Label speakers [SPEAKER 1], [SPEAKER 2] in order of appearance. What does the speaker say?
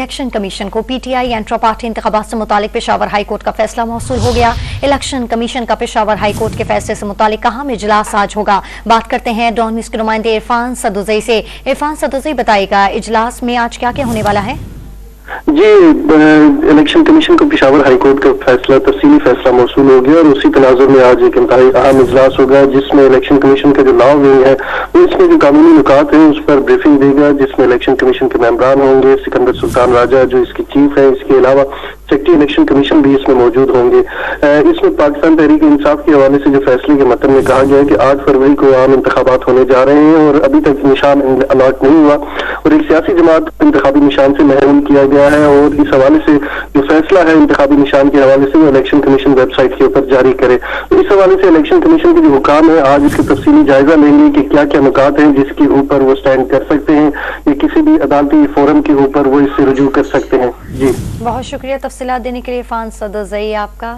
[SPEAKER 1] Election commission को PTI एंट्रा party इंतखाबात से मुतालिक पेशावर हाई कोर्ट का फैसला मौसूल हो गया। इलेक्शन कमीशन का पेशावर हाई कोर्ट के फैसले से मुतालिक अहम इजलास आज होगा। बात करते हैं डॉन न्यूज़ के नुमाइंदे इरफान सदुज़ई से। इरफान सदुज़ई, बताइएगा इजलास में आज क्या क्या होने वाला है?
[SPEAKER 2] जी, इलेक्शन कमीशन को पेशावर हाई कोर्ट का फैसला तफसीली फैसला मौसूल हो गया और उसी तनाजुर में आज एक इंतहाई अहम इजलास होगा, जिसमें इलेक्शन कमीशन का जो लॉ विंग है वो इसमें जो कानूनी नुकात है उस पर ब्रीफिंग देगा, जिसमें इलेक्शन कमीशन के मेंबरान होंगे, सिकंदर सुल्तान राजा जो इसकी चीफ है, इसके अलावा सेक्रेटरी इलेक्शन कमीशन भी इसमें मौजूद होंगे। इसमें पाकिस्तान तहरीक इंसाफ के हवाले से जो फैसले के मतन में कहा गया है कि 8 फरवरी को आम इंतखाबात होने जा रहे हैं और अभी तक निशान अलॉट नहीं हुआ और एक सियासी जमात इंतखाबी निशान से महरूम किया गया है और इस हवाले से जो फैसला है इंतखाबी निशान के हवाले से वो इलेक्शन कमीशन वेबसाइट के ऊपर जारी करे। तो इस हवाले से इलेक्शन कमीशन के जो हुकाम है आज इसकी तफसीली जायजा लेंगे कि क्या क्या नुकात हैं जिसके ऊपर वो स्टैंड कर सकते हैं या किसी भी अदालती फोरम के ऊपर वो इससे रुजू कर सकते हैं। जी,
[SPEAKER 1] बहुत शुक्रिया तफसीलात देने के लिए इरफान सदुज़ई आपका।